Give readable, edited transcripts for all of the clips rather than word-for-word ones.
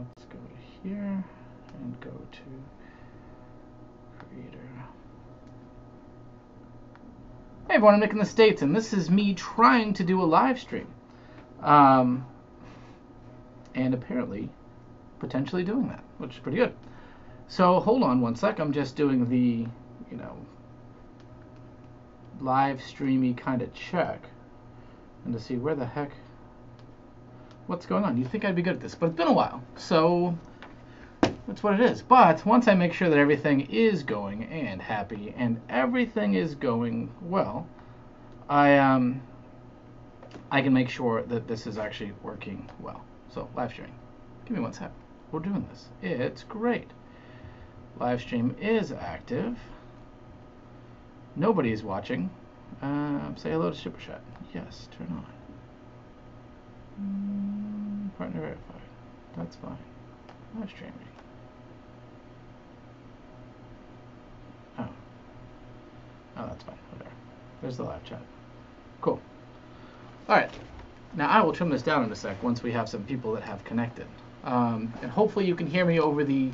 let's go to here and go to Creator. Hey everyone, I'm Nick in the States, and this is me trying to do a live stream. And apparently, potentially doing that, which is pretty good. So hold on one sec, I'm just doing the, live streamy kind of check. And to see where the heck, what's going on. You'd think I'd be good at this, but it's been a while, so that's what it is. But once I make sure that everything is going and happy and everything is going well, I can make sure that this is actually working well. So live streaming, give me one sec. We're doing this. It's great. Live stream is active. Nobody is watching. Say hello to Super Chat. Yes, turn on. Partner verified. That's fine. Live streaming. Oh, that's fine. Whatever. There's the live chat. Cool. All right. Now I will trim this down in a sec once we have some people that have connected. And hopefully you can hear me over the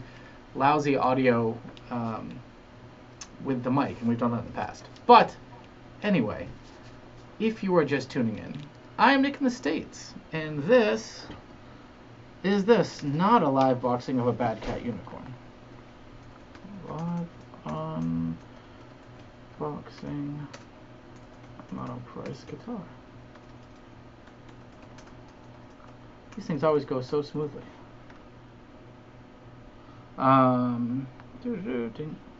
lousy audio with the mic, and we've done that in the past. But anyway, if you are just tuning in, I am Nick in the States, and this is not a live boxing of a Bad Cat Unicorn. Live unboxing Monoprice guitar. These things always go so smoothly.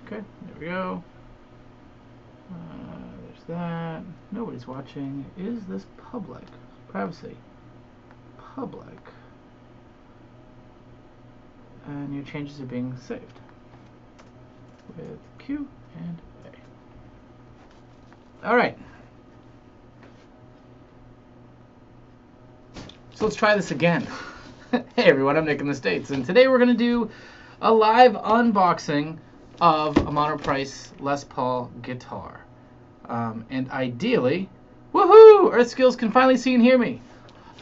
Okay, there we go. There's that. Nobody's watching. Is this public? Privacy. Public. And your changes are being saved. With Q and A. Alright. So let's try this again. Hey everyone, I'm Nick in the States, and today we're going to do a live unboxing of a Monoprice Les Paul guitar. And ideally, woohoo! Earth Skills can finally see and hear me.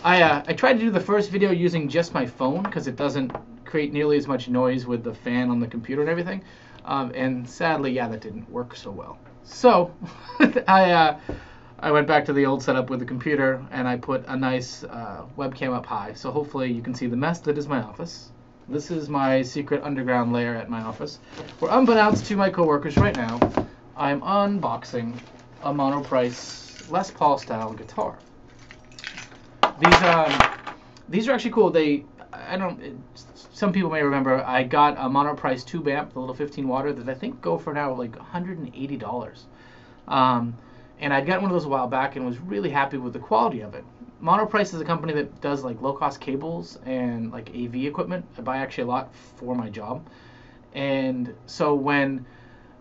I tried to do the first video using just my phone because it doesn't create nearly as much noise with the fan on the computer and everything. And sadly, yeah, that didn't work so well. So I went back to the old setup with the computer, and I put a nice webcam up high. So hopefully you can see the mess that is my office. This is my secret underground lair at my office, where unbeknownst to my coworkers right now, I'm unboxing a Monoprice Les Paul style guitar. These are actually cool. Some people may remember I got a Monoprice tube amp, the little 15 watt that I think go for now like $180. And I'd gotten one of those a while back and was really happy with the quality of it. Monoprice is a company that does like low-cost cables and like AV equipment. I buy actually a lot for my job. And so when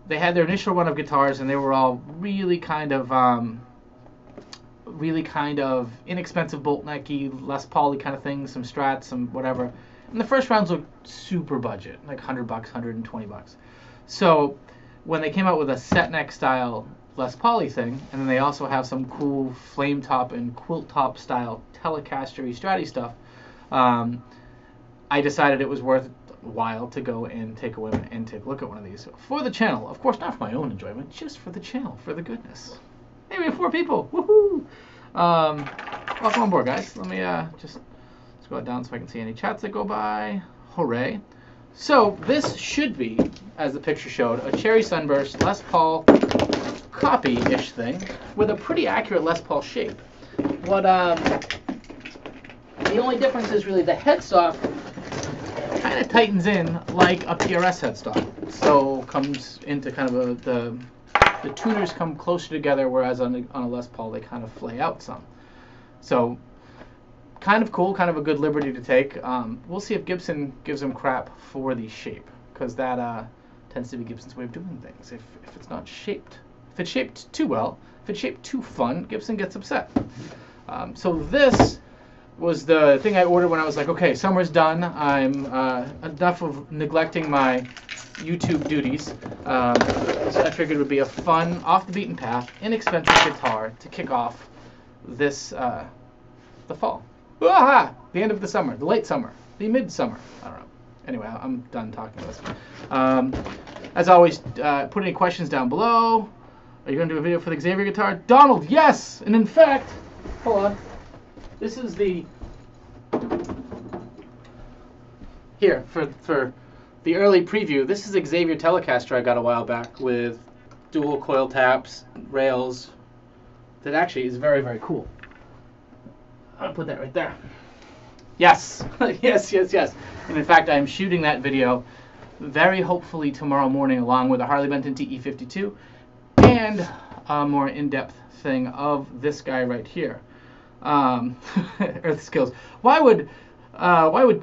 they had their initial run of guitars and they were all really kind of inexpensive bolt necky, Les Paul-y kind of things, some Strats, some whatever. And the first rounds looked super budget, like $100, $120. So when they came out with a set neck style Les Paul-y thing, and then they also have some cool flame top and quilt top style Telecaster-y Stratty stuff, I decided it was worthwhile to go and take a whim and take a look at one of these for the channel. Of course, not for my own enjoyment, just for the channel, for the goodness. Hey, we have 4 people. Woohoo! Welcome on board, guys. Let me just scroll down so I can see any chats that go by. Hooray! So this should be, as the picture showed, a Cherry Sunburst Les Paul copy-ish thing with a pretty accurate Les Paul shape. What the only difference is really the headstock kind of tightens in like a PRS headstock. So comes into kind of the tuners come closer together, whereas on a Les Paul they kind of flay out some. So kind of cool, kind of a good liberty to take. We'll see if Gibson gives them crap for the shape, because that tends to be Gibson's way of doing things. If it's not shaped, if it's shaped too well, if it's shaped too fun, Gibson gets upset. So this was the thing I ordered when I was like, okay, summer's done. I'm enough of neglecting my YouTube duties. So I figured it would be a fun, off the beaten path, inexpensive guitar to kick off this the fall. Ah, the end of the summer, the late summer. the midsummer. I don't know. Anyway, I'm done talking about this. As always, put any questions down below. Are you going to do a video for the Xavier guitar? Donald, yes! And in fact, hold on. This is the... Here, for the early preview, this is the Xavier Telecaster I got a while back with dual coil taps, rails. That actually is very, very cool. I'll put that right there. Yes, yes, yes, yes. And in fact, I'm shooting that video very hopefully tomorrow morning along with a Harley Benton TE52 and a more in-depth thing of this guy right here. Earth Skills. Why would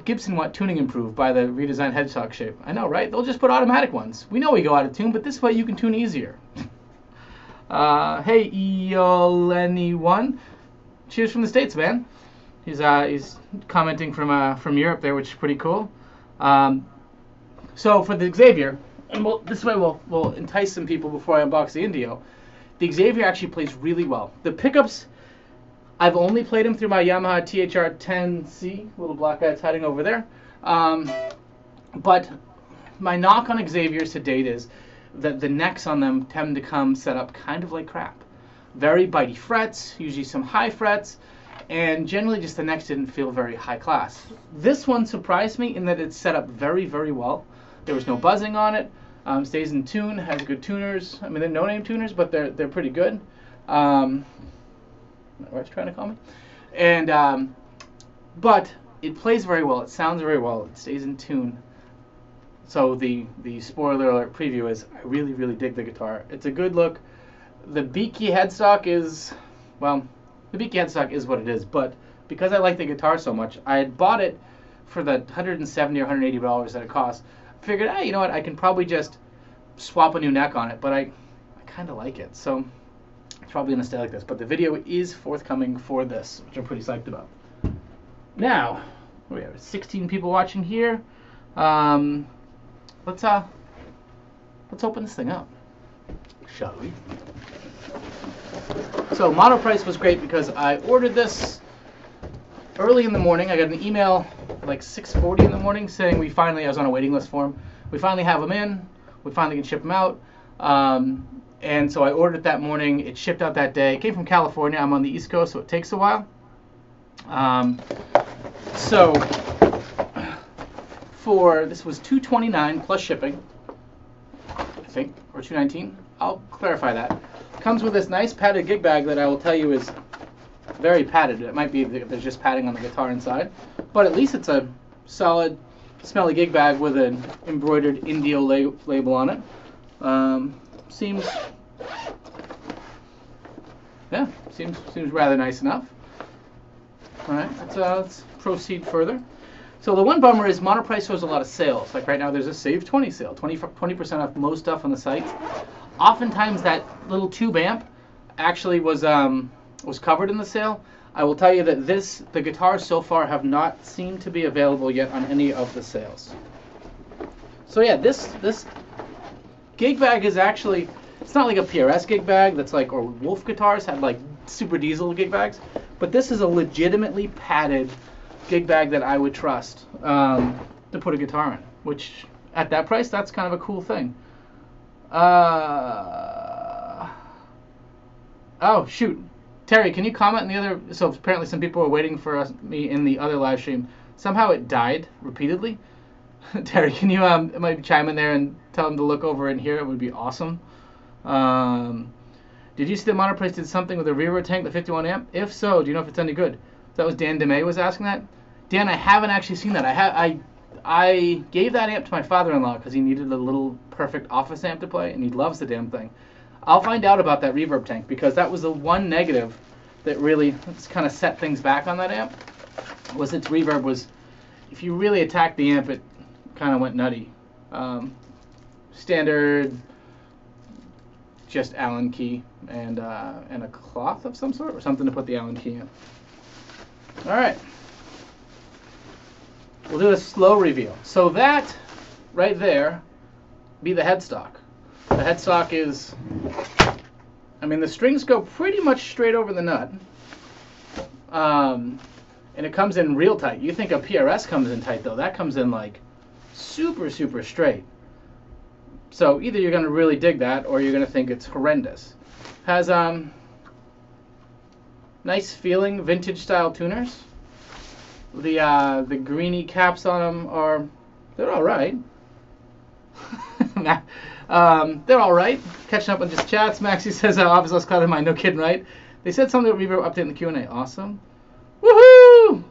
Gibson want tuning improved by the redesigned headstock shape? I know, right? They'll just put automatic ones. We know we go out of tune, but this way you can tune easier. Hey, Eoleni1. Cheers from the States, man. He's commenting from Europe there, which is pretty cool. So for the Xavier, and this way we'll entice some people before I unbox the Indio. The Xavier actually plays really well. The pickups, I've only played them through my Yamaha THR-10C, little black guy's hiding over there. But my knock on Xaviers to date is that the necks on them tend to come set up kind of like crap. Very bitey frets, usually some high frets, and generally just the necks didn't feel very high class. This one surprised me in that it's set up very, very well. There was no buzzing on it. Stays in tune, has good tuners. I mean, they're no-name tuners, but they're pretty good. My wife's trying to call me. And but it plays very well. It sounds very well. It stays in tune. So the spoiler alert preview is I really, really dig the guitar. It's a good look. The beaky headstock is, well, the beaky headstock is what it is. But because I like the guitar so much, I had bought it for the $170 or $180 that it cost. I figured, hey, you know what? I can probably just swap a new neck on it. But I kind of like it. So it's probably going to stay like this. But the video is forthcoming for this, which I'm pretty psyched about. Now, we have 16 people watching here. Let's open this thing up, shall we? So Monoprice was great because I ordered this early in the morning. I got an email like 6:40 in the morning saying I was on a waiting list for them. We finally have them in. We finally can ship them out. And so I ordered it that morning. It shipped out that day. It came from California. I'm on the East Coast, so it takes a while. So this was $229 plus shipping, I think, or $219. I'll clarify that. Comes with this nice padded gig bag that I will tell you is very padded. It might be that there's just padding on the guitar inside, but at least it's a solid, smelly gig bag with an embroidered Indio label on it. Seems rather nice enough. All right, let's proceed further. So the one bummer is Monoprice shows a lot of sales. Like right now there's a Save 20 sale, 20% off most stuff on the site. Oftentimes that little tube amp actually was covered in the sale. I will tell you that the guitars so far have not seemed to be available yet on any of the sales. So yeah, this gig bag is actually, it's not like a PRS gig bag that's like, or Wolf guitars had like super diesel gig bags, but this is a legitimately padded gig bag that I would trust to put a guitar in, which at that price, that's kind of a cool thing. Oh shoot, Terry, can you comment in the other? So apparently some people are waiting for me in the other live stream. Somehow it died repeatedly. Terry, can you maybe chime in there and tell them to look over in here? It would be awesome. Did you see that Monoprice did something with a reverb tank, the 51 amp? If so, do you know if it's any good? That was Dan DeMay was asking that. Dan, I haven't actually seen that. I gave that amp to my father-in-law because he needed a little perfect office amp to play, and he loves the damn thing. I'll find out about that reverb tank because that was the one negative that really kind of set things back on that amp. Was its reverb was, if you really attacked the amp, it kind of went nutty. Standard, just Allen key and a cloth of some sort or something to put the Allen key in. All right. We'll do a slow reveal. So that right there be the headstock. The headstock is, I mean, the strings go pretty much straight over the nut. And And it comes in real tight. You think a PRS comes in tight, though. That comes in like super, super straight. So either you're going to really dig that, or you're going to think it's horrendous. Has nice feeling vintage style tuners. The greeny caps on them they're all right. They're all right. Catching up on just chats. Maxie says, "Office less cloud in mine." No kidding, right? They said something about reverb update in the Q&A. Awesome. Woohoo!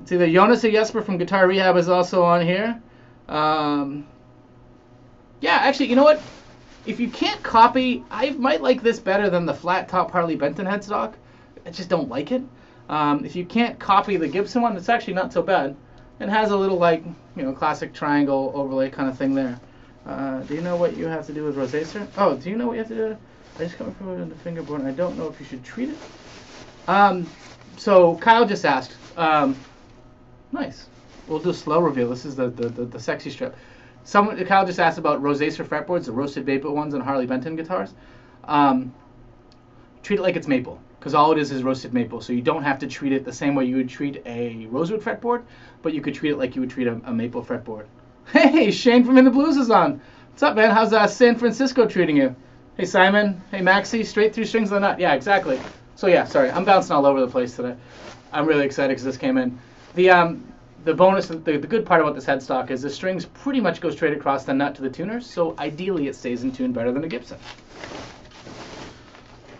It's either Jonas or Jesper from Guitar Rehab is also on here. Yeah, actually, you know what? If you can't copy, I might like this better than the flat top Harley Benton headstock. I just don't like it. If you can't copy the Gibson one, it's actually not so bad. It has a little, like, classic triangle overlay kind of thing there. Do you know what you have to do with rosacer? Oh, do you know what you have to do? I just got from the fingerboard, and I don't know if you should treat it. So Kyle just asked. Nice. We'll do a slow reveal. This is the sexy strip. Kyle just asked about rosacer fretboards, the roasted maple ones on Harley Benton guitars. Treat it like it's maple, because all it is roasted maple. So you don't have to treat it the same way you would treat a rosewood fretboard, but you could treat it like you would treat a maple fretboard. Hey, Shane from In the Blues is on. What's up, man? How's San Francisco treating you? Hey, Simon. Hey, Maxie. Straight through strings of the nut. Yeah, exactly. So yeah, sorry, I'm bouncing all over the place today. I'm really excited because this came in. The bonus, the good part about this headstock is the strings pretty much go straight across the nut to the tuners, so ideally it stays in tune better than a Gibson.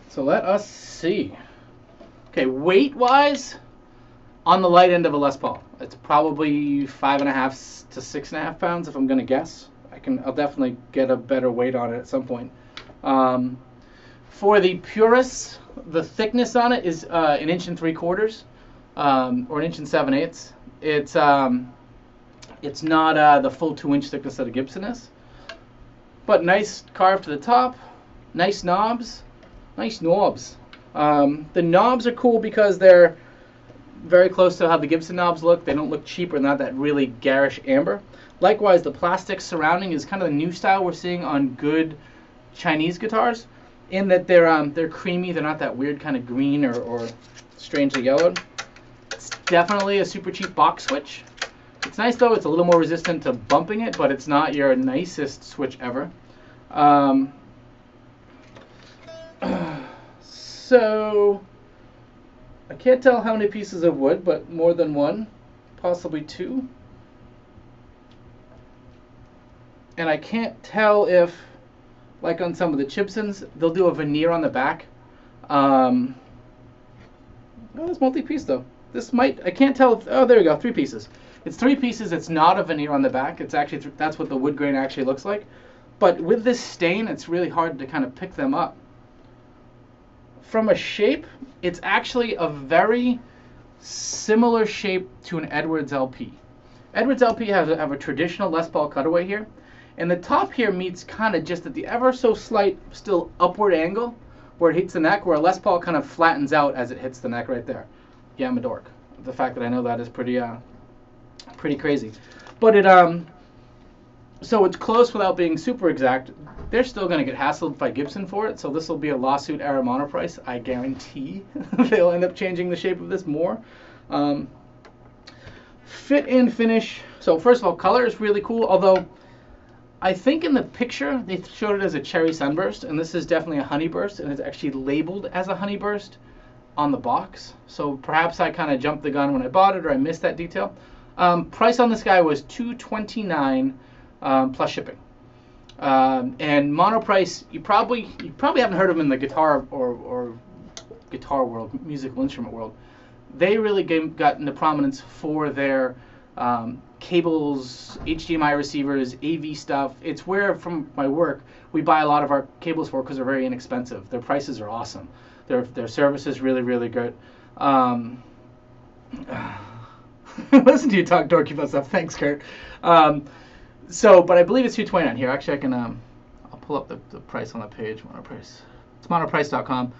So let us see. Okay, weight-wise, on the light end of a Les Paul. It's probably 5.5 to 6.5 pounds if I'm going to guess. I'll definitely get a better weight on it at some point. For the purists, the thickness on it is 1 3/4 or 1 7/8. It's not the full 2-inch thickness that a Gibson is, but nice carve to the top, nice knobs, nice knobs. The knobs are cool because they're very close to how the Gibson knobs look. They don't look cheap or not that really garish amber. Likewise, the plastic surrounding is kind of the new style we're seeing on good Chinese guitars, in that they're creamy. They're not that weird kind of green or strangely yellowed. It's definitely a super cheap box switch. It's nice though. It's a little more resistant to bumping it, but it's not your nicest switch ever. So I can't tell how many pieces of wood, but more than one, possibly two. And I can't tell if, like on some of the Gibsons, they'll do a veneer on the back. Oh, it's multi-piece though. This might, I can't tell if, oh, there we go, 3 pieces. It's 3 pieces, it's not a veneer on the back. It's actually, that's what the wood grain actually looks like. But with this stain, it's really hard to kind of pick them up. From a shape, it's actually a very similar shape to an Edwards LP. Edwards LP have a traditional Les Paul cutaway here. And the top here meets kind of just at the ever so slight, still upward angle where it hits the neck, where a Les Paul kind of flattens out as it hits the neck right there. Yeah, I'm a dork. The fact that I know that is pretty crazy. But it so it's close without being super exact. They're still going to get hassled by Gibson for it, so this will be a lawsuit era Monoprice. I guarantee they'll end up changing the shape of this more. Fit and finish. So first of all, color is really cool, although I think in the picture they showed it as a cherry sunburst, and this is definitely a honeyburst, and it's actually labeled as a honeyburst on the box. So perhaps I kind of jumped the gun when I bought it, or I missed that detail. Price on this guy was $229 plus shipping. And Monoprice, you probably haven't heard of them in the guitar or guitar world, musical instrument world. They really got into prominence for their cables, HDMI receivers, AV stuff. It's where, from my work, we buy a lot of our cables for because they're very inexpensive. Their prices are awesome. Their service is really, really good. Listen to you talk dorky about stuff. Thanks, Kurt. But I believe it's $229 here. Actually, I can I'll pull up the price on the page. Monoprice. It's monoprice.com.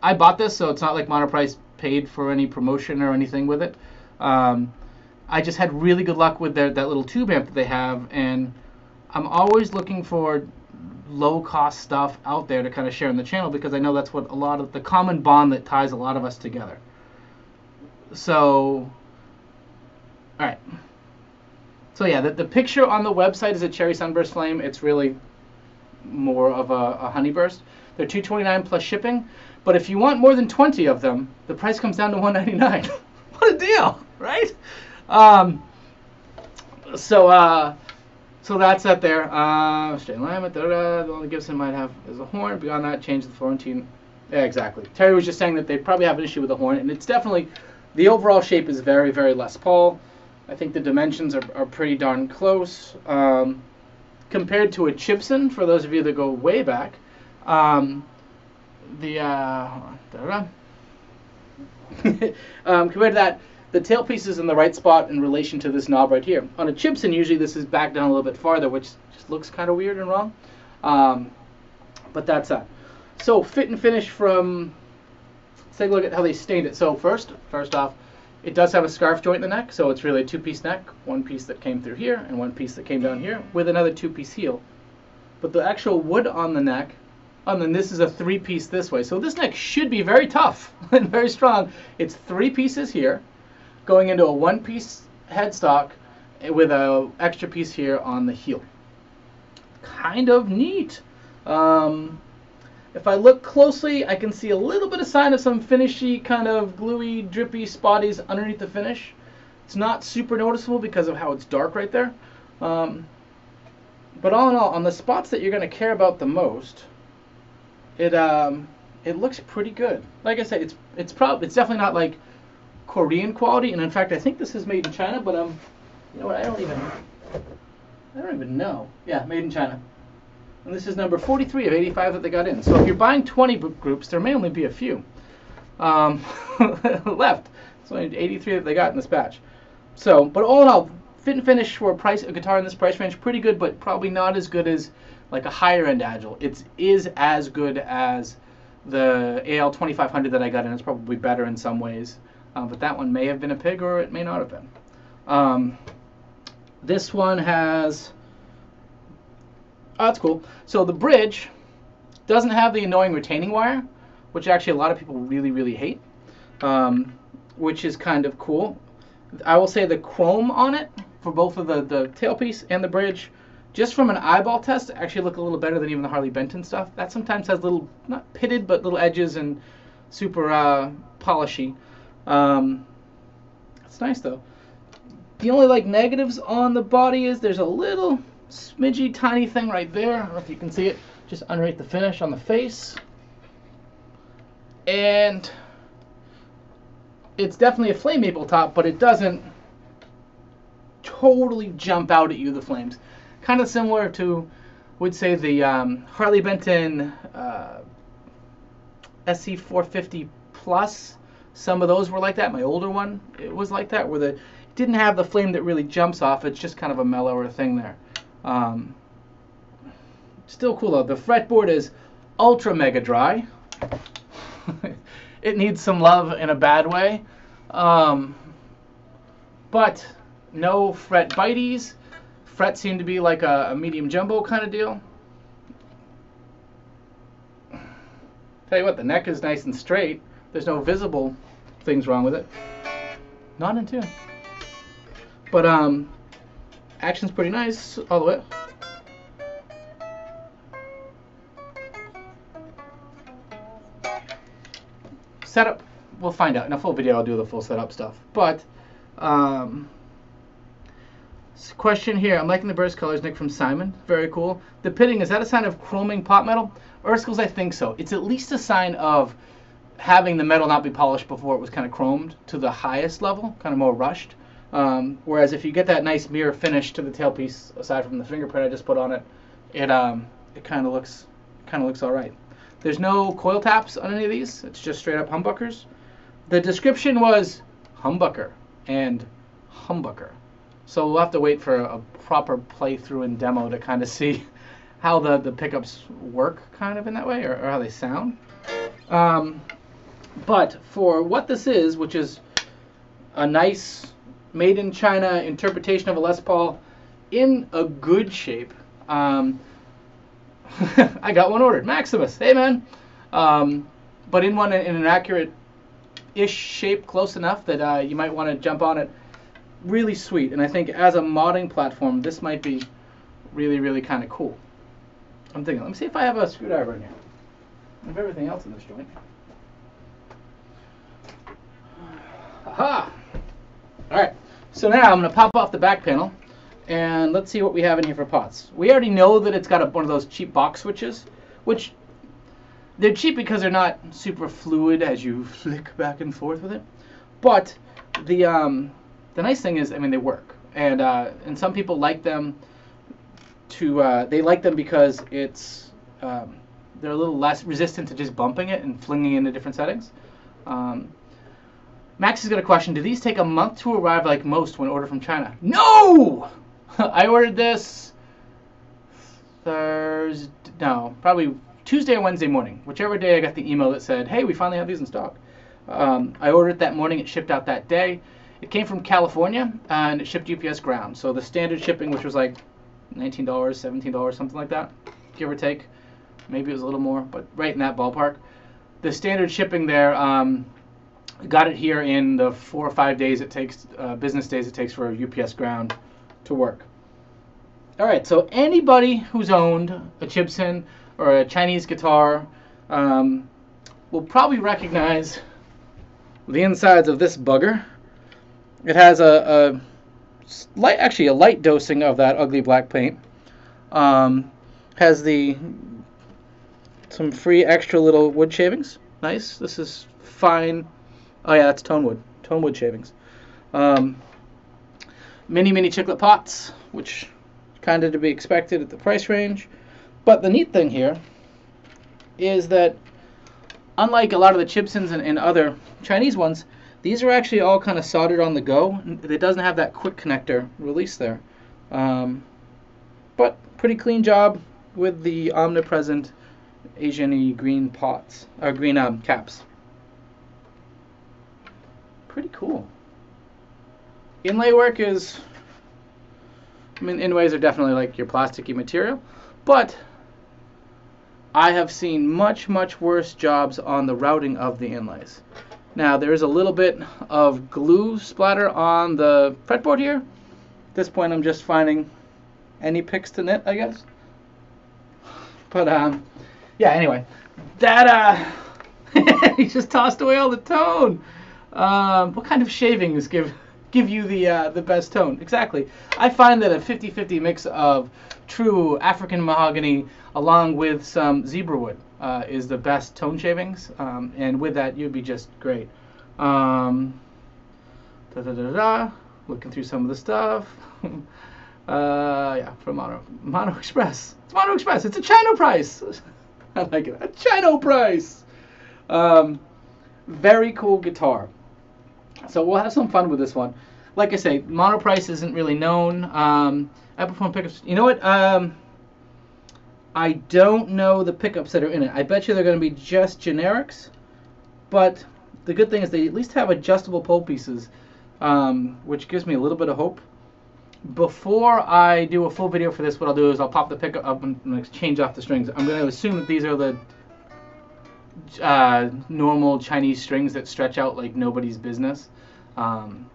I bought this, so it's not like Monoprice paid for any promotion or anything with it. I just had really good luck with that little tube amp that they have, and I'm always looking for low-cost stuff out there to kind of share on the channel, because I know that's what a lot of the common bond that ties a lot of us together. So, all right. So yeah, the picture on the website is a cherry sunburst flame. It's really more of a honeyburst. They're $229 plus shipping. But if you want more than 20 of them, the price comes down to $199. What a deal, right? So that's that there. Straight alignment. The only Gibson might have is a horn. Beyond that, change the Florentine. Yeah, exactly. Terry was just saying that they probably have an issue with the horn, and it's definitely, the overall shape is very, very Les Paul. I think the dimensions are pretty darn close. Compared to a Gibson, for those of you that go way back, compared to that, the tailpiece is in the right spot in relation to this knob right here. On a Gibson, usually this is back down a little bit farther, which just looks kind of weird and wrong. But that's that. So fit and finish from, let's take a look at how they stained it. So first off, it does have a scarf joint in the neck, so it's really a two-piece neck, one piece that came through here and one piece that came down here with another two-piece heel. But the actual wood on the neck, and then this is a three-piece this way. So this neck should be very tough and very strong. It's three pieces here, going into a one-piece headstock with an extra piece here on the heel. Kind of neat. If I look closely, I can see a little bit of sign of some finishy, kind of gluey, drippy spotties underneath the finish. It's not super noticeable because of how it's dark right there. But all in all, on the spots that you're going to care about the most, it looks pretty good. Like I said, it's definitely not like Korean quality, and in fact, I think this is made in China. But you know what? I don't even know. Yeah, made in China. And this is number 43 of 85 that they got in. So if you're buying 20 groups, there may only be a few left. So 83 that they got in this batch. So, but all in all, fit and finish for a guitar in this price range, pretty good, but probably not as good as like a higher end Agile. It is as good as the AL 2500 that I got in. It's probably better in some ways, but that one may have been a pig or it may not have been. This one has. Oh, that's cool. So the bridge doesn't have the annoying retaining wire, which actually a lot of people really, really hate, which is kind of cool. I will say the chrome on it for both of the tailpiece and the bridge, just from an eyeball test, actually look a little better than even the Harley Benton stuff. That sometimes has little, not pitted, but little edges and super polishy. It's nice though. The only like negatives on the body is there's a little smidgy tiny thing right there. I don't know if you can see it, just underneath the finish on the face. And it's definitely a flame maple top, but it doesn't totally jump out at you, the flames. Kind of similar to, would say, the Harley Benton SC450 Plus. Some of those were like that. My older one, it was like that, where it didn't have the flame that really jumps off. It's just kind of a mellower thing there. Still cool though. The fretboard is ultra mega dry. It needs some love in a bad way, but no fret bites. Frets seem to be like a medium jumbo kind of deal. Tell you what, the neck is nice and straight. There's no visible things wrong with it. Not in tune. But action's pretty nice all the way. Setup, we'll find out. In a full video, I'll do the full setup stuff. But, question here. I'm liking the burst colors, Nick from Simon. Very cool. The pitting, is that a sign of chroming pot metal? Erskines, I think so. It's at least a sign of having the metal not be polished before it was kind of chromed to the highest level, kind of more rushed. Whereas if you get that nice mirror finish to the tailpiece, aside from the fingerprint I just put on it, it kind of looks all right. There's no coil taps on any of these. It's just straight up humbuckers. The description was humbucker and humbucker. So we'll have to wait for a proper playthrough and demo to kind of see how the pickups work kind of in that way, or how they sound. But for what this is, which is a nice made in China interpretation of a Les Paul in a good shape, I got one ordered. Maximus, hey man. But in an accurate ish shape close enough that you might want to jump on it. Really sweet, and I think as a modding platform, this might be really, really kind of cool. I'm thinking, let me see if I have a screwdriver in here. I have everything else in this joint. Aha! Alright, so now I'm going to pop off the back panel, and let's see what we have in here for pots. We already know that it's got one of those cheap box switches, which they're cheap because they're not super fluid as you flick back and forth with it. But the nice thing is, I mean, they work, and some people like them they like them because it's they're a little less resistant to just bumping it and flinging into different settings. Max has got a question. Do these take a month to arrive like most when ordered from China? No! I ordered this probably Tuesday or Wednesday morning. Whichever day I got the email that said, hey, we finally have these in stock. I ordered it that morning. It shipped out that day. It came from California, and it shipped UPS ground. So the standard shipping, which was like $19, $17, something like that, give or take. Maybe it was a little more, but right in that ballpark. The standard shipping there, got it here in the 4 or 5 days it takes, business days it takes for UPS ground to work. All right, so anybody who's owned a Gibson or a Chinese guitar will probably recognize the insides of this bugger. It has a light dosing of that ugly black paint. Has some free extra little wood shavings. Nice. This is fine. Oh yeah, that's tone wood shavings. Mini chiclet pots, which kind of to be expected at the price range. But the neat thing here is that unlike a lot of the Gibsons and other Chinese ones, these are actually all kind of soldered on the go. It doesn't have that quick connector release there. But pretty clean job with the omnipresent Asian-y green pots, or green caps. Pretty cool. Inlay work is, I mean, inlays are definitely like your plasticky material, but I have seen much worse jobs on the routing of the inlays. Now there is a little bit of glue splatter on the fretboard here. At this point I'm just finding any picks to knit, I guess. But yeah, anyway, that he just tossed away all the tone. What kind of shavings give you the best tone? Exactly. I find that a 50-50 mix of true African mahogany along with some zebra wood is the best tone shavings, and with that you'd be just great. Looking through some of the stuff. Yeah, from Mono Express. It's Mono Express. It's a Chino price. I like it. A Chino price. Very cool guitar. So we'll have some fun with this one. Like I say, Monoprice isn't really known. Epiphone pickups. You know what? I don't know the pickups that are in it. I bet you they're going to be just generics. But the good thing is they at least have adjustable pole pieces, which gives me a little bit of hope. Before I do a full video for this, what I'll do is I'll pop the pickup up and change off the strings. I'm going to assume that these are the normal Chinese strings that stretch out like nobody's business, and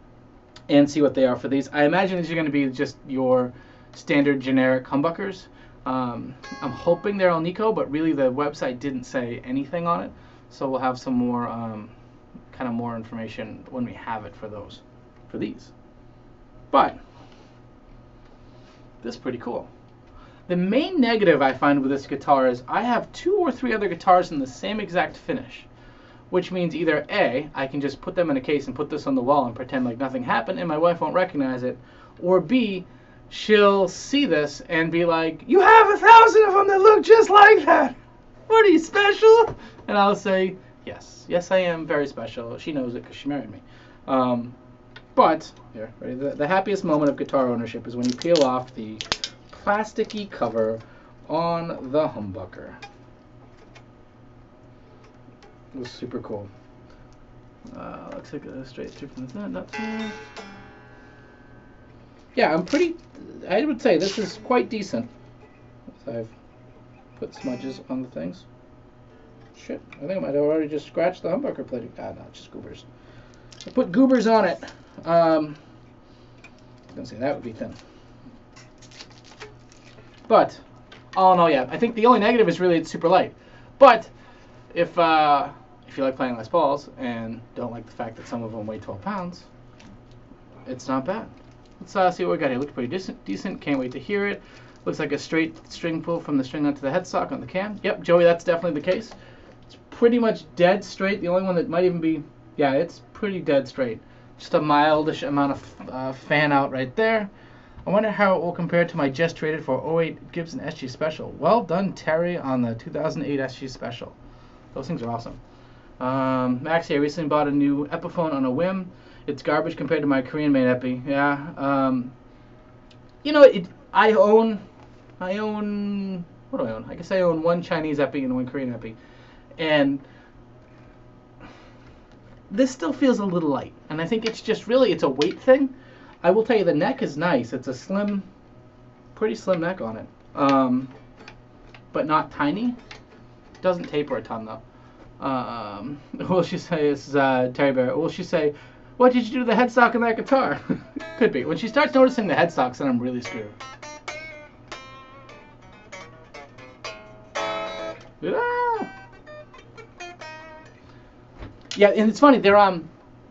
see what they are for these. I imagine these are going to be just your standard generic humbuckers. I'm hoping they're Alnico, but really the website didn't say anything on it, so we'll have some more kind of more information when we have it for these. But this is pretty cool. The main negative I find with this guitar is I have 2 or 3 other guitars in the same exact finish, which means either A, I can just put them in a case and put this on the wall and pretend like nothing happened and my wife won't recognize it, or B, she'll see this and be like, you have 1,000 of them that look just like that. What, are you special? And I'll say, yes I am very special. She knows it because she married me. But here, ready? The happiest moment of guitar ownership is when you peel off the plasticky cover on the humbucker. It was super cool. Looks like a straight from the not too. Yeah, I would say this is quite decent. I've put smudges on the things. Shit, I think I might have already just scratched the humbucker plating. Ah, no, just goobers. I put goobers on it. I was gonna say that would be thin. But all in all, yeah, I think the only negative is really it's super light. But if you like playing Les Pauls and don't like the fact that some of them weigh 12 pounds, it's not bad. Let's see what we got here. Looks pretty decent. Can't wait to hear it. Looks like a straight string pull from the string onto the headstock on the cam. Yep, Joey, that's definitely the case. It's pretty much dead straight. The only one that might even be, yeah, it's pretty dead straight. Just a mildish amount of fan out right there. I wonder how it will compare to my just traded for 08 Gibson SG Special. Well done, Terry, on the 2008 SG Special. Those things are awesome. Maxie, I recently bought a new Epiphone on a whim. It's garbage compared to my Korean-made Epi. Yeah. You know, I own. What do I own? I guess I own one Chinese Epi and one Korean Epi, and this still feels a little light. And I think it's just really it's a weight thing. I will tell you the neck is nice. It's a slim, pretty slim neck on it, but not tiny. Doesn't taper a ton though. Will she say, this is Terry Bear, will she say, what did you do to the headstock in that guitar? Could be. When she starts noticing the headstocks, then I'm really screwed. Ah! Yeah, and it's funny, they're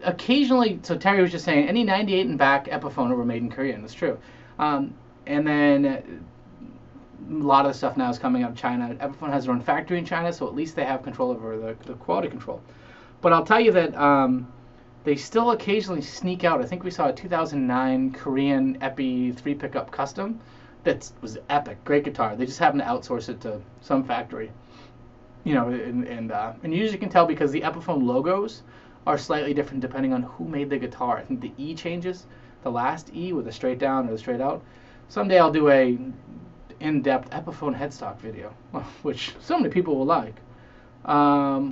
occasionally, so Terry was just saying, any 98 and back Epiphone were made in Korea, and it's true. And then a lot of the stuff now is coming out of China. Epiphone has their own factory in China, so at least they have control over the quality control. But I'll tell you that they still occasionally sneak out. I think we saw a 2009 Korean Epi 3 pickup custom that was epic, great guitar. They just happen to outsource it to some factory. You know, and you usually can tell because the Epiphone logos are slightly different depending on who made the guitar. I think the E changes, the last E with a straight down or the straight out. Someday I'll do a in-depth Epiphone headstock video, which so many people will like.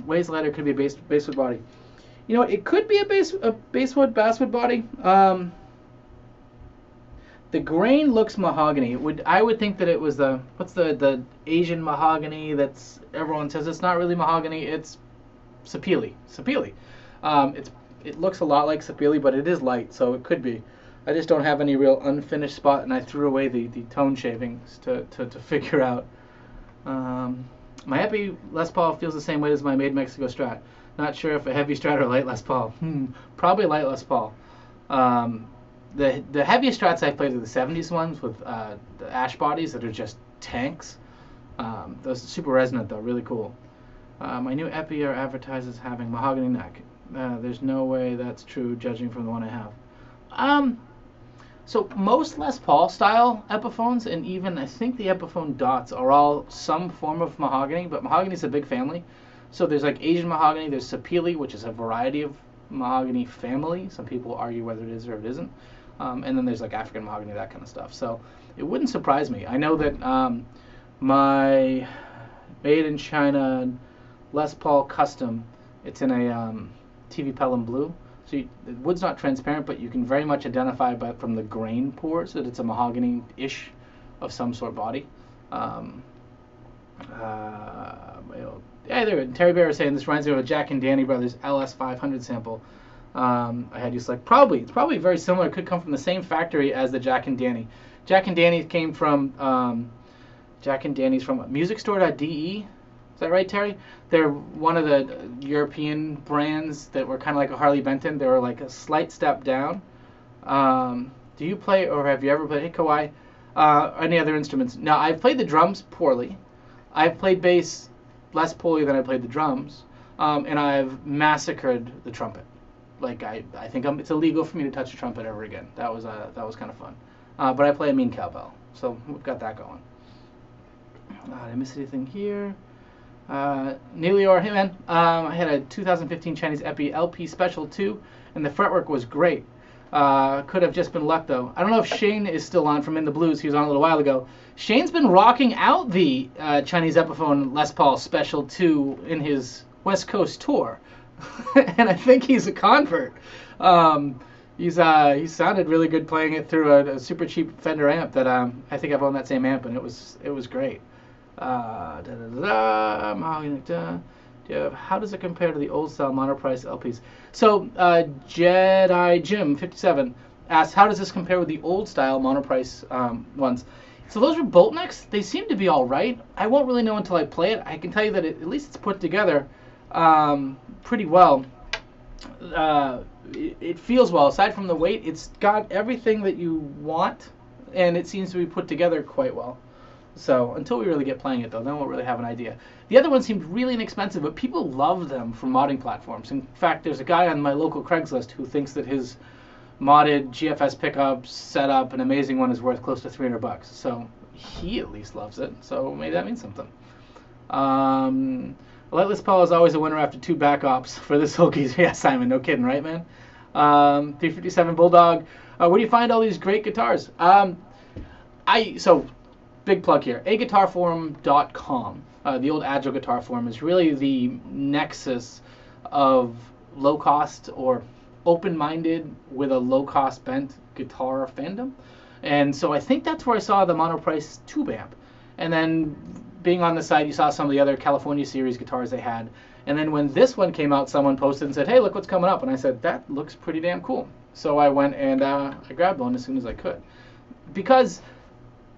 Weighs lighter, could be a basswood body. You know, it could be a basswood body. The grain looks mahogany. I would think that it was what's the Asian mahogany that's everyone says it's not really mahogany. It's sapele. It looks a lot like sapele, but it is light, so it could be. I just don't have any real unfinished spot, and I threw away the tone shavings to figure out. My Epi Les Paul feels the same weight as my Made Mexico Strat. Not sure if a heavy Strat or light Les Paul. Probably light Les Paul. The heaviest Strats I've played are the 70s ones with the ash bodies that are just tanks. Those are super resonant though, really cool. My new Epi are advertised as having mahogany neck. There's no way that's true judging from the one I have. So most Les Paul style Epiphones, and even I think the Epiphone Dots are all some form of mahogany, but mahogany is a big family. So there's like Asian mahogany, there's sapele, which is a variety of mahogany family. Some people argue whether it is or it isn't. And then there's like African mahogany, that kind of stuff. So it wouldn't surprise me. I know that my made in China Les Paul custom, it's in a TV Pelham blue. So the wood's not transparent, but you can very much identify from the grain pores that it's a mahogany-ish of some sort body. Yeah, there. Terry Bear is saying this reminds me of a Jack and Danny Brothers LS500 sample. I had you select. It's probably very similar. It could come from the same factory as the Jack and Danny. Jack and Danny came from Jack and Danny's from musicstore.de. Is that right, Terry? They're one of the European brands that were kind of like a Harley Benton. They were like a slight step down. Do you play, or have you ever played, hey Kawhi, any other instruments? Now, I've played the drums poorly. I've played bass less poorly than I played the drums. And I've massacred the trumpet. Like, I think it's illegal for me to touch a trumpet ever again. That was kind of fun. But I play a mean cowbell. So we've got that going. Did I miss anything here? Neelior, hey man, I had a 2015 Chinese Epi LP Special 2, and the fretwork was great. Could have just been luck though. I don't know if Shane is still on from In the Blues. He was on a little while ago. Shane's been rocking out the Chinese Epiphone Les Paul Special 2 in his West Coast tour, and I think he's a convert. He sounded really good playing it through a super cheap Fender amp that I think I've owned that same amp, and it was great. How does it compare to the old style Monoprice LPs? So Jedi Jim 57 asks, how does this compare with the old style Monoprice ones? So those are bolt necks. They seem to be all right. I won't really know until I play it. I can tell you that at least it's put together pretty well. It feels well. Aside from the weight, it's got everything that you want, and it seems to be put together quite well. So until we really get playing it, though, then we'll really have an idea. The other one seemed really inexpensive, but people love them for modding platforms. In fact, there's a guy on my local Craigslist who thinks that his modded GFS pickup setup, an amazing one, is worth close to $300. So he at least loves it. So maybe that means something. Lightless Paul is always a winner after 2 back ops for this Hokies. Yeah, Simon, no kidding, right, man? 357 Bulldog. Where do you find all these great guitars? So big plug here. aguitarforum.com. The old Agile Guitar Forum is really the nexus of low-cost or open-minded with a low-cost bent guitar fandom. And so I think that's where I saw the Monoprice tube amp. And then being on the site, you saw some of the other California series guitars they had. And then when this one came out, someone posted and said, hey, look what's coming up. And I said, that looks pretty damn cool. So I went and I grabbed one as soon as I could. Because,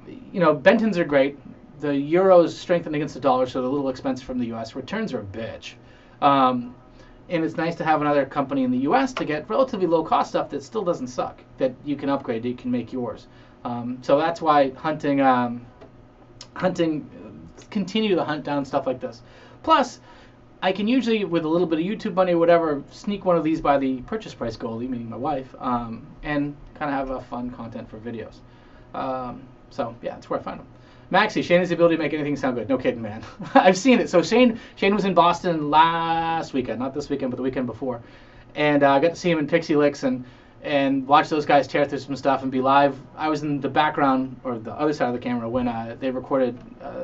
you know, Bentons are great. The euro's strengthened against the dollar, so they're a little expensive from the U.S. Returns are a bitch. And it's nice to have another company in the U.S. to get relatively low-cost stuff that still doesn't suck, that you can upgrade, that you can make yours. So that's why continue to hunt down stuff like this. Plus, I can usually, with a little bit of YouTube money or whatever, sneak one of these by the purchase price goalie, meaning my wife, and kind of have a fun content for videos. So yeah, that's where I find them. Maxie, Shane has the ability to make anything sound good. No kidding, man. I've seen it. So Shane was in Boston last weekend, not this weekend, but the weekend before, and I got to see him in Pixie Licks and watch those guys tear through some stuff and be live. I was in the background, or the other side of the camera, when they recorded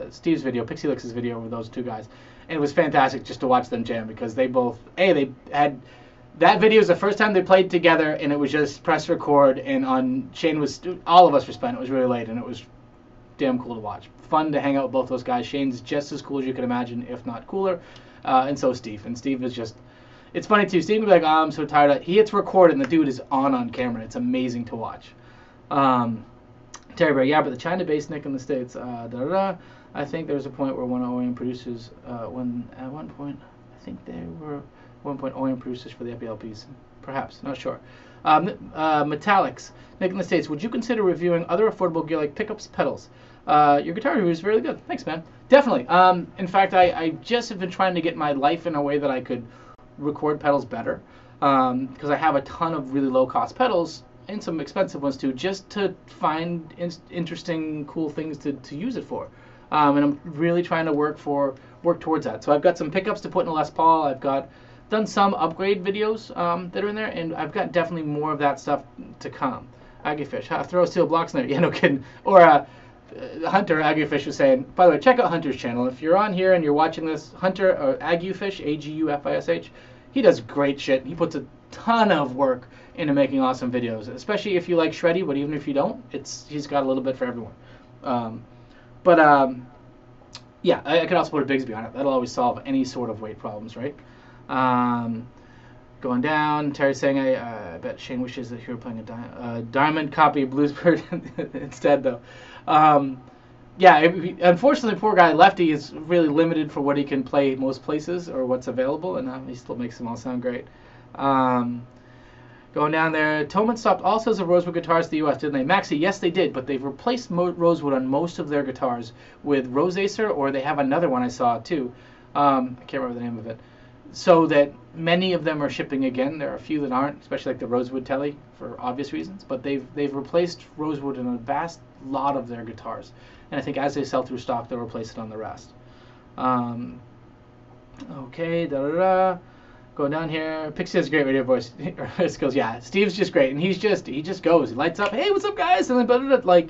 Steve's video, Pixie Licks' video, with those two guys. And it was fantastic just to watch them jam, because they both, they had, that video was the first time they played together, and it was just press record, and all of us were spent. It was really late, and it was damn cool to watch. Fun to hang out with both those guys. Shane's just as cool as you can imagine, if not cooler, and so is Steve. And Steve is just, it's funny too. Steve would be like, oh, I'm so tired. He hits record and the dude is on camera. It's amazing to watch. Terry Bear, yeah, but the China-based Nick in the States, I think there was a point where one OEM producers, I think they were at one point OEM producers for the EPLPs. Perhaps, not sure. Metallics, Nick in the States, would you consider reviewing other affordable gear like pickups, pedals? Your guitar review is really good. Thanks, man. Definitely. In fact, I just have been trying to get my life in a way that I could record pedals better, because I have a ton of really low-cost pedals and some expensive ones too, just to find interesting, cool things to use it for. And I'm really trying to work towards that. So I've got some pickups to put in a Les Paul. I've done some upgrade videos that are in there, and I've got definitely more of that stuff to come. Aggiefish, throw steel blocks in there. Yeah, no kidding. Or Hunter Aggiefish was saying, by the way, check out Hunter's channel. If you're on here and you're watching this, Hunter Aggiefish, Agufish, he does great shit. He puts a ton of work into making awesome videos, especially if you like shreddy, but even if you don't, he's got a little bit for everyone. Yeah, I could also put a Bigsby on it. That'll always solve any sort of weight problems, right? Going down, Terry's saying, I bet Shane wishes that he were playing a diamond copy of Bluesbird instead, though. Yeah, unfortunately, poor guy Lefty is really limited for what he can play most places or what's available, and he still makes them all sound great. Going down there, Toman stopped all sales of Rosewood guitars to the U.S., didn't they? Maxie, yes, they did, but they've replaced Rosewood on most of their guitars with Roseacer, or they have another one I saw, too. I can't remember the name of it. So that many of them are shipping again. There are a few that aren't, especially like the Rosewood Telly, for obvious reasons. But they've replaced Rosewood in a vast lot of their guitars. And I think as they sell through stock, they'll replace it on the rest. Okay, Going down here, Pixie has a great radio voice. Skills, yeah. Steve's just great, and he just goes. He lights up. Hey, what's up, guys? And then like,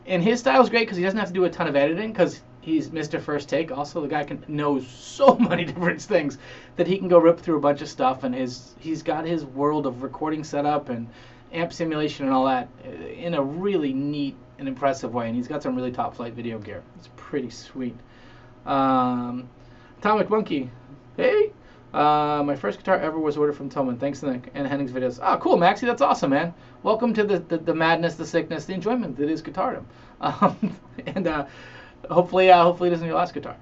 and his style's great because he doesn't have to do a ton of editing because he's Mr. First Take. Also, the guy knows so many different things that he can go rip through a bunch of stuff, and he's got his world of recording setup and amp simulation and all that in a really neat and impressive way. And he's got some really top flight video gear. It's pretty sweet. Atomic Monkey. Hey. My first guitar ever was ordered from Tillman. Thanks to Nick and Henning's videos. Oh, cool, Maxie. That's awesome, man. Welcome to the madness, the sickness, the enjoyment that is guitardom. And hopefully it doesn't be your last guitar.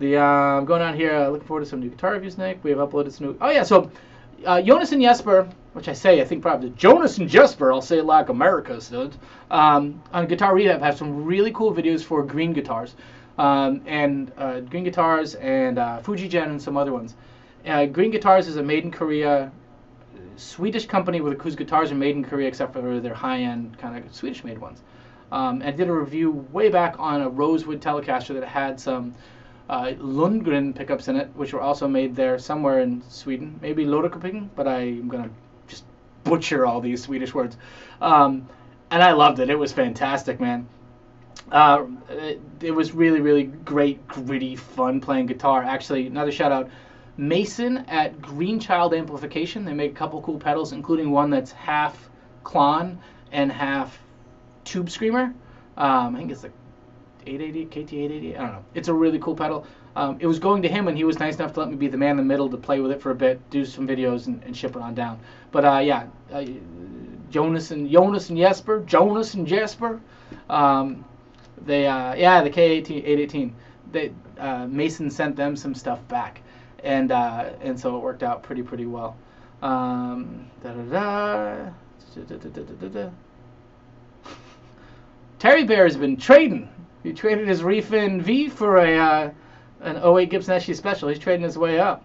I'm going on here, looking forward to some new guitar reviews, Nick. We have uploaded some new... Oh, yeah, so Jonas and Jesper, which I think probably Jonas and Jesper, I'll say it like America said, on Guitar Rehab have some really cool videos for green guitars. Green guitars and Fujigen and some other ones. Green Guitars is a made in Korea Swedish company whose guitars are made in Korea except for their high-end kind of Swedish-made ones. And I did a review way back on a Rosewood Telecaster that had some Lundgren pickups in it, which were also made there somewhere in Sweden, maybe Lodekoping, but I'm going to just butcher all these Swedish words. And I loved it. It was fantastic, man. It was really, really great, gritty, fun playing guitar. Actually, another shout-out. Mason at Greenchild Amplification. They make a couple cool pedals, including one that's half Klon and half Tube Screamer. I think it's like 880, KT880. I don't know. It's a really cool pedal. It was going to him, and he was nice enough to let me be the man in the middle to play with it for a bit, do some videos, and ship it on down. But Jonas and Jesper. The K818. Mason sent them some stuff back. And so it worked out pretty well. Terry Bear has been trading. He traded his Refin V for an 08 Gibson SG Special. He's trading his way up.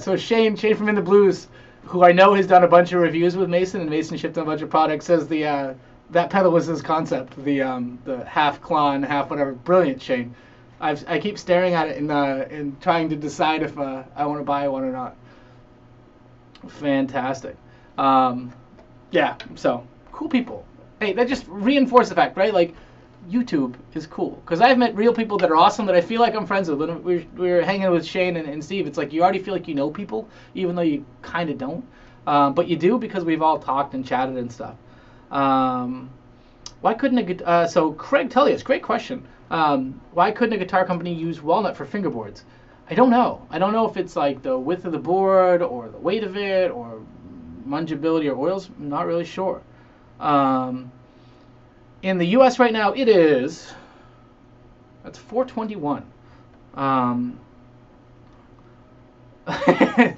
So Shane from In the Blues, who I know has done a bunch of reviews with Mason, and Mason shipped him a bunch of products, says that pedal was his concept. The half Klon, half whatever. Brilliant, Shane. I keep staring at it and trying to decide if I want to buy one or not. Fantastic. So cool people. Hey, that just reinforced the fact, right? Like, YouTube is cool. Because I've met real people that are awesome that I feel like I'm friends with. When we were hanging with Shane and Steve, it's like you already feel like you know people, even though you kind of don't. But you do because we've all talked and chatted and stuff. Why couldn't so Craig Tullius, great question. Why couldn't a guitar company use walnut for fingerboards? I don't know. I don't know if it's like the width of the board or the weight of it or mungibility or oils. I'm not really sure. In the U.S. right now, that's $421.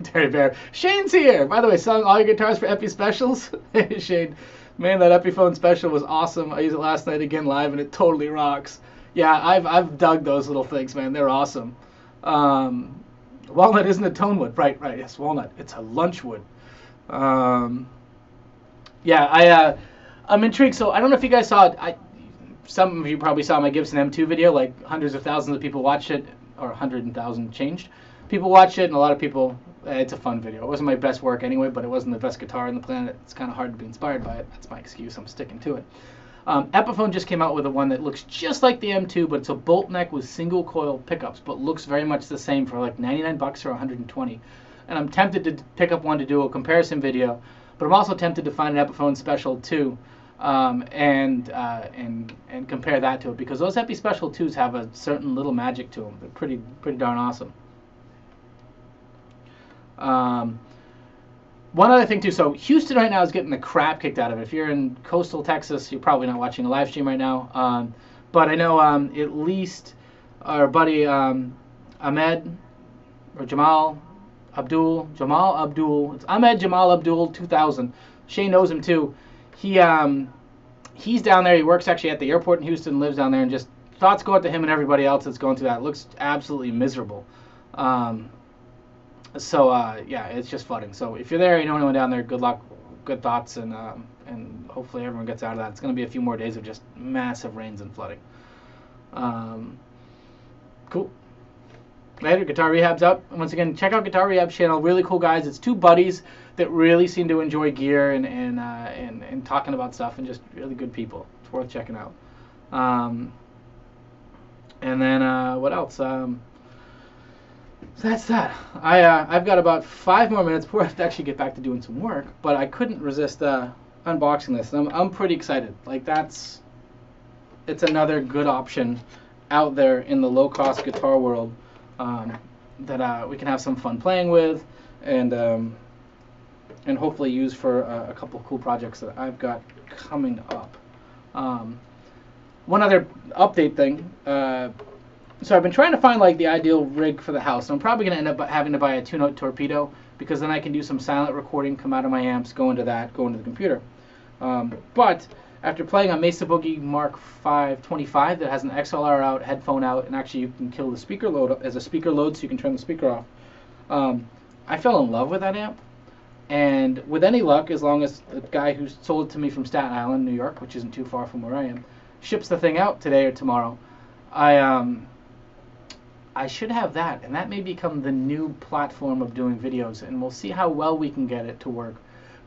Terry Bear. Shane's here. By the way, selling all your guitars for Epi Specials. Shane, man, that Epiphone Special was awesome. I used it last night again live, and it totally rocks. Yeah, I've dug those little things, man. They're awesome. Walnut isn't a tone wood. Right. Yes, walnut. It's a lunch wood. I'm intrigued. So I don't know if you guys saw it. Some of you probably saw my Gibson M2 video. Like hundreds of thousands of people watched it, or 100,000 changed. People watched it, and a lot of people. It's a fun video. It wasn't my best work anyway, but it wasn't the best guitar on the planet. It's kind of hard to be inspired by it. That's my excuse. I'm sticking to it. Epiphone just came out with one that looks just like the M2, but it's a bolt neck with single coil pickups, but looks very much the same for like $99 or $120. And I'm tempted to pick up one to do a comparison video, but I'm also tempted to find an Epiphone Special 2 and compare that to it, because those Epi Special 2s have a certain little magic to them. They're pretty darn awesome. One other thing too, so Houston right now is getting the crap kicked out of it. If you're in coastal Texas, you're probably not watching a live stream right now. But I know at least our buddy Ahmed or Jamal Abdul. It's Ahmed Jamal Abdul 2000. Shane knows him too. He's down there. He works actually at the airport in Houston, lives down there, and just thoughts go out to him and everybody else that's going through that. It looks absolutely miserable. It's just flooding. So if you're there, you know anyone down there, good luck, good thoughts, and hopefully everyone gets out of that. It's going to be a few more days of just massive rains and flooding. Cool. Later, Guitar Rehab's up. Once again, check out Guitar Rehab's channel. Really cool guys. It's two buddies that really seem to enjoy gear and talking about stuff, and just really good people. It's worth checking out. What else? So that's that. I've got about 5 more minutes before I have to actually get back to doing some work, but I couldn't resist unboxing this. I'm pretty excited. Like it's another good option out there in the low-cost guitar world that we can have some fun playing with, and hopefully use for a couple of cool projects that I've got coming up. One other update thing. So I've been trying to find like the ideal rig for the house. I'm probably going to end up having to buy a 2-note torpedo, because then I can do some silent recording, come out of my amps, go into the computer. But after playing a Mesa Boogie Mark 525 that has an XLR out, headphone out, and actually you can kill the speaker load as a speaker load, so you can turn the speaker off. I fell in love with that amp. And with any luck, as long as the guy who sold it to me from Staten Island, New York, which isn't too far from where I am, ships the thing out today or tomorrow, I should have that, and that may become the new platform of doing videos, and we'll see how well we can get it to work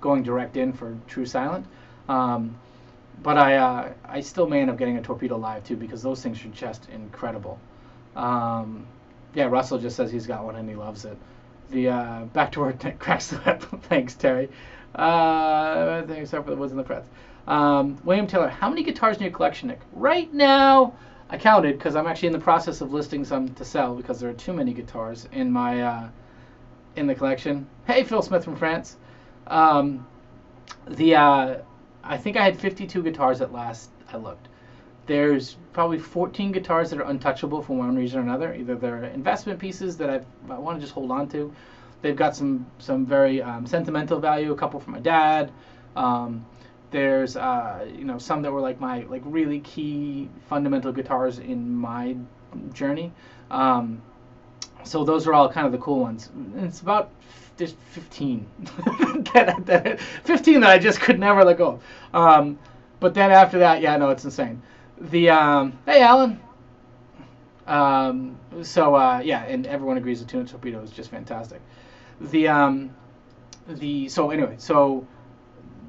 going direct in for true silent. But I still may end up getting a Torpedo Live too, because those things are just incredible. Yeah, Russell just says he's got one and he loves it. The back to work cracks the whip. Thanks, Terry. Thanks for the woods and the frets. William Taylor, how many guitars in your collection, Nick? Right now, I counted because I'm actually in the process of listing some to sell because there are too many guitars in my in the collection. Hey, Phil Smith from France. I think I had 52 guitars at last I looked. There's probably 14 guitars that are untouchable for one reason or another. Either they're investment pieces that I want to just hold on to. They've got some very sentimental value. A couple from my dad. There's some that were like my really key fundamental guitars in my journey. So those are all kind of the cool ones. And it's about there's 15 15 that I just could never let go of. But then after that, yeah, no, it's insane. Hey Alan. Yeah, and everyone agrees the Tuna Torpedo is just fantastic. So anyway, so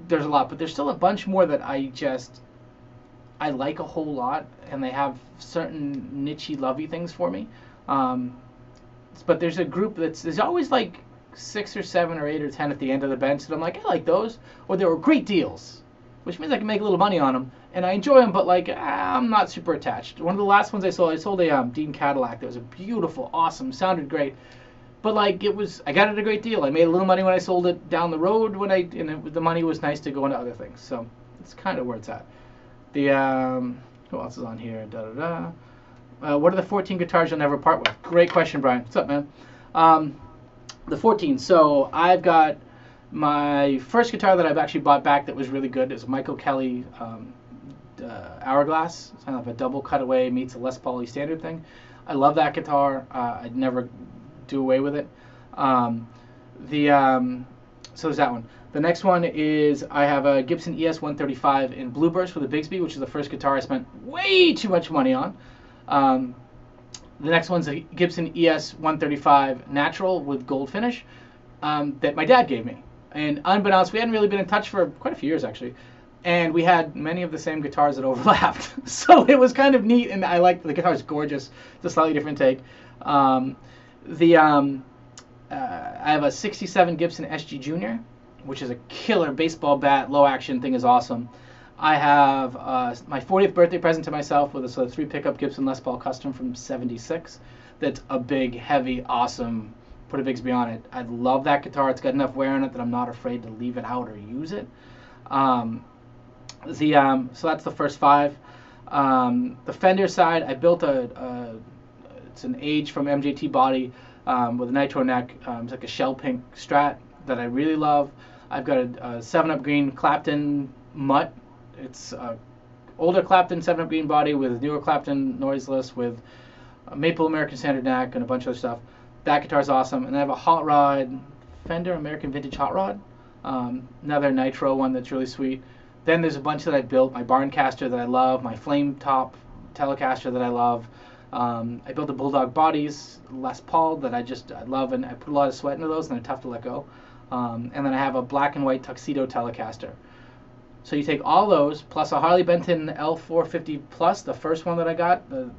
there's a lot, but there's still a bunch more that I like a whole lot, and they have certain niche-y, lovey things for me. But there's a group there's always like 6 or 7 or 8 or 10 at the end of the bench that I'm like, I like those, or they were great deals, which means I can make a little money on them, and I enjoy them, but like I'm not super attached. One of the last ones I sold a Dean Cadillac that was a beautiful, awesome, sounded great, but like I got it a great deal. I made a little money when I sold it down the road the money was nice to go into other things. So it's kind of where it's at. Who else is on here? What are the 14 guitars you'll never part with? Great question, Brian. What's up, man? The 14. So I've got my first guitar that I've actually bought back that was really good is a Michael Kelly Hourglass. It's kind of a double cutaway meets a Les Paul standard thing. I love that guitar. I'd never do away with it. So there's that one. The next one is I have a Gibson ES 135 in Blueburst for the Bigsby, which is the first guitar I spent way too much money on. The next one's a Gibson ES 135 Natural with gold finish that my dad gave me. And unbeknownst, we hadn't really been in touch for quite a few years, actually. And we had many of the same guitars that overlapped. So it was kind of neat, and I liked the guitar's gorgeous. It's a slightly different take. I have a 67 Gibson SG Junior, which is a killer baseball bat. Low action thing is awesome. I have my 40th birthday present to myself with a 3-pickup Gibson Les Paul Custom from '76. That's a big, heavy, awesome. Put a Bigsby on it. I love that guitar. It's got enough wear on it that I'm not afraid to leave it out or use it. So that's the first 5. The Fender side, I built it's an Age from MJT body with a nitro neck. It's like a shell pink Strat that I really love. I've got a 7-Up green Clapton Mutt. It's older Clapton 7-Up green body with newer Clapton noiseless with a Maple American Standard neck and a bunch of other stuff. That guitar is awesome. And I have a Hot Rod, Fender American Vintage Hot Rod, another nitro one that's really sweet. Then there's a bunch that I built, my Barncaster that I love, my Flame Top Telecaster that I love. I built the Bulldog Bodies Les Paul that I love, and I put a lot of sweat into those, and they're tough to let go. And then I have a black and white Tuxedo Telecaster. So you take all those, plus a Harley Benton L450 Plus, the first one that I got, the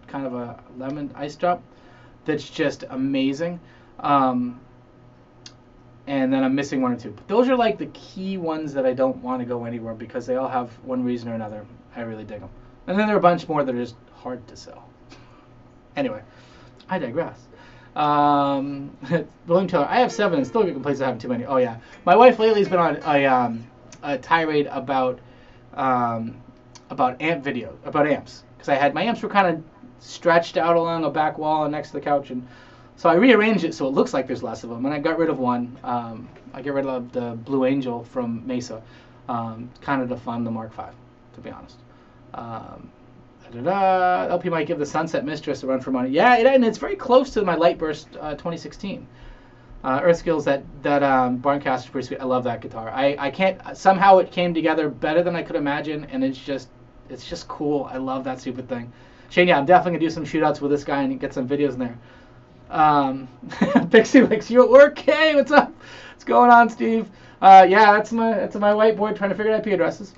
kind of a lemon ice drop, that's just amazing. And then I'm missing 1 or 2. But those are like the key ones that I don't want to go anywhere because they all have one reason or another. I really dig them. And then there are a bunch more that are just hard to sell. Anyway, I digress. William Taylor, I have 7 and still get complaints of having too many. Oh yeah, my wife lately has been on a tirade about amps, because I had my amps were kind of stretched out along a back wall and next to the couch, and so I rearranged it so it looks like there's less of them, and I got rid of one. I get rid of the Blue Angel from Mesa, kind of to fund the Mark V, to be honest. LP might give the Sunset Mistress a run for money. Yeah, and it's very close to my Lightburst 2016. Earth Skills, that Barncastle's pretty sweet. I love that guitar. I can't, somehow it came together better than I could imagine, and it's just cool. I love that stupid thing. Shane, yeah, I'm definitely gonna do some shootouts with this guy and get some videos in there. Pixie Licks, you at work? Hey, what's up? What's going on, Steve? Yeah, that's my whiteboard trying to figure out IP addresses.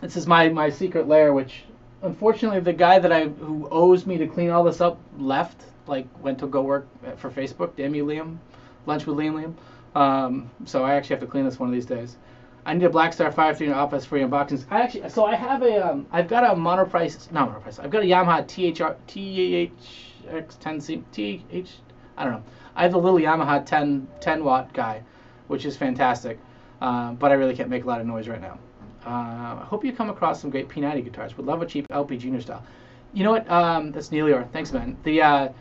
This is my secret lair, which unfortunately the guy who owes me to clean all this up left, like went to go work for Facebook. Damn you, Liam. Lunch with Liam. So I actually have to clean this one of these days. I need a Blackstar 5 in office for your unboxings. I have a I've got a Monoprice, not Monoprice. I've got a Yamaha THX10C I don't know. I have the little Yamaha 10 watt guy, which is fantastic. But I really can't make a lot of noise right now. I hope you come across some great P90 guitars. Would love a cheap LP Junior style. You know what? That's Neelior. Thanks, man. The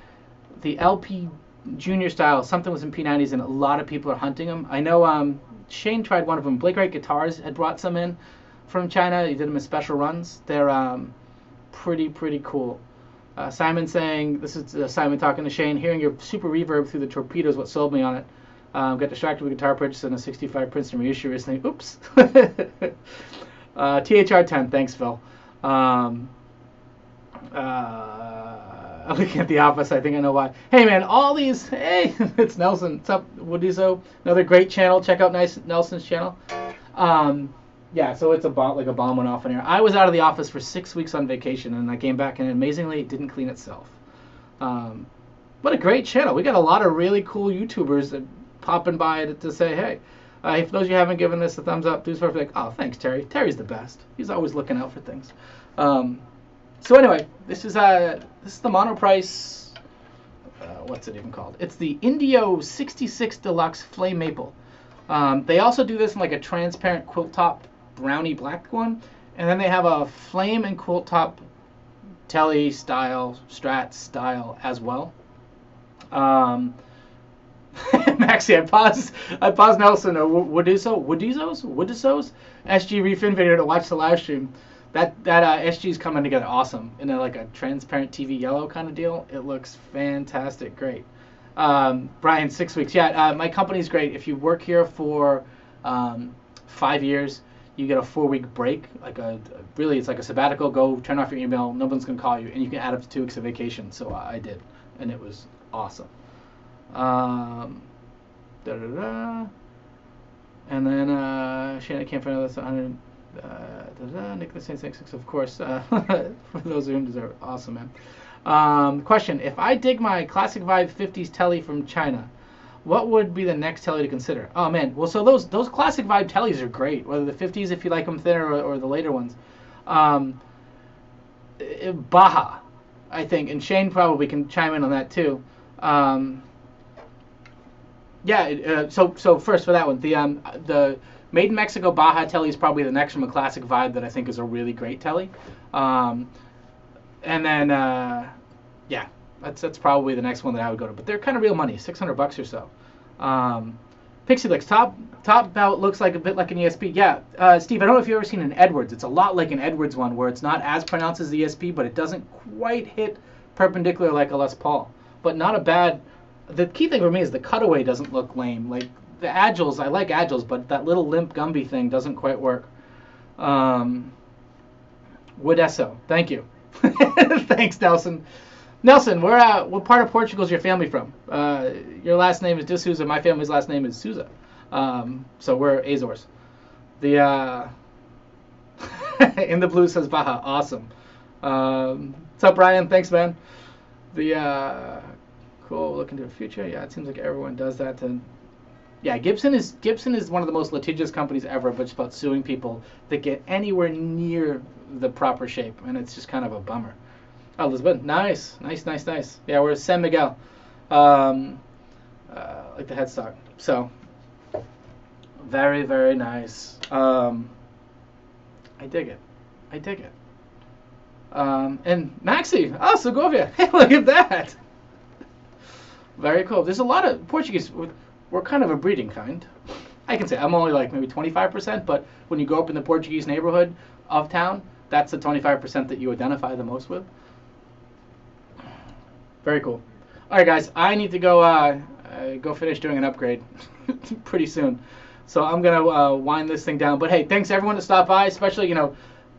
LP Junior style, something with some P90s, and a lot of people are hunting them. I know Shane tried one of them. Blake Wright Guitars had brought some in from China. He did them in special runs. They're pretty cool. Simon saying, this is Simon talking to Shane, hearing your super reverb through the torpedo is what sold me on it. Got distracted with guitar purchase and a 65 Princeton reissue recently. Oops. THR10, thanks, Phil. Looking at the office, I think I know why. Hey, man, all these... Hey, it's Nelson. What's up, Woodizo? Another great channel. Check out Nelson's channel. Yeah, so it's like a bomb went off in here. I was out of the office for 6 weeks on vacation, and I came back, and amazingly, it didn't clean itself. What a great channel. We got a lot of really cool YouTubers that popping by to say, hey, if those of you haven't given this a thumbs up, do so. Like, oh, thanks, Terry. Terry's the best. He's always looking out for things. So anyway, this is the Monoprice. What's it even called? It's the Indio 66 Deluxe Flame Maple. They also do this in like a transparent quilt top brownie black one, and then they have a flame and quilt top Telly style, Strat style as well. Maxie, I paused Nelson or Woodizos SG refin video to watch the live stream. That SG is coming together awesome in like a transparent TV yellow kind of deal. It looks fantastic, great. Brian, 6 weeks. Yeah, my company's great. If you work here for 5 years, you get a 4-week break. Really, it's like a sabbatical. Go turn off your email. No one's gonna call you, and you can add up to 2 weeks of vacation. So I did, and it was awesome. And then Shannon can't find this 100. Nicholas Saint 66, of course. For those of whom deserve it. Awesome, man. Question: if I dig my classic vibe 50s telly from China, what would be the next telly to consider? Oh man, well, so those classic vibe tellies are great. Whether the 50s, if you like them thinner, or the later ones. Baja, I think, and Shane probably can chime in on that too. So first for that one, the Made in Mexico Baja telly is probably the next from a classic vibe that I think is a really great telly. And then that's probably the next one that I would go to. But they're kind of real money, $600 or so. Pixie Licks top belt looks like a bit like an ESP. Yeah, Steve, I don't know if you've ever seen an Edwards. It's a lot like an Edwards one where it's not as pronounced as the ESP, but it doesn't quite hit perpendicular like a Les Paul. But not a bad. The key thing for me is the cutaway doesn't look lame. Like the Agiles, I like Agiles, but that little limp Gumby thing doesn't quite work. Woodesso, thank you. Thanks, Nelson. Nelson, what part of Portugal is your family from? Your last name is De Souza. My family's last name is Souza. So we're Azores. The In the Blue says Baja. Awesome. What's up, Brian? Thanks, man. Cool. Looking to the future. Yeah, it seems like everyone does that. Yeah, Gibson is one of the most litigious companies ever, but it's about suing people that get anywhere near the proper shape, and it's just kind of a bummer. Oh, Lisbon. Nice. Nice, nice, nice. Yeah, we're San Miguel. Um, like the headstock. So, very, very nice. I dig it. I dig it. And Maxi. Oh, Segovia. Hey, look at that. Very cool. There's a lot of Portuguese. We're kind of a breeding kind. I can say I'm only like maybe 25%, but when you go up in the Portuguese neighborhood of town, that's the 25% that you identify the most with. Very cool. All right, guys, I need to go go finish doing an upgrade pretty soon. So I'm gonna wind this thing down. But hey, thanks everyone to stop by, especially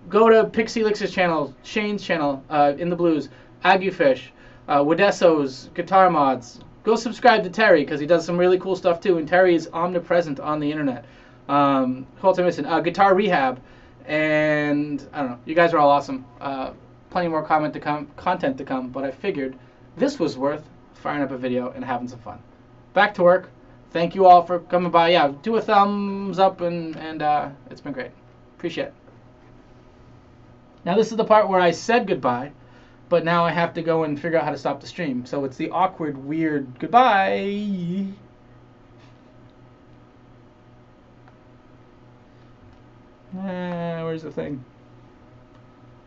go to Pixie Lix's channel, Shane's channel, In the Blues, Agufish, Wedesso's Guitar Mods. Go subscribe to Terry because he does some really cool stuff too, and Terry is omnipresent on the internet. Who else am I missing? Guitar Rehab, and I don't know. You guys are all awesome. Plenty more content to come, but I figured this was worth firing up a video and having some fun. Back to work. Thank you all for coming by. Yeah, do a thumbs up, and it's been great. Appreciate it. Now this is the part where I said goodbye, but now I have to go and figure out how to stop the stream. So it's the awkward, weird goodbye. Where's the thing?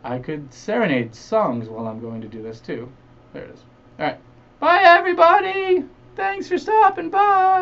I could serenade songs while I'm going to do this too. There it is. All right. Bye, everybody. Thanks for stopping by.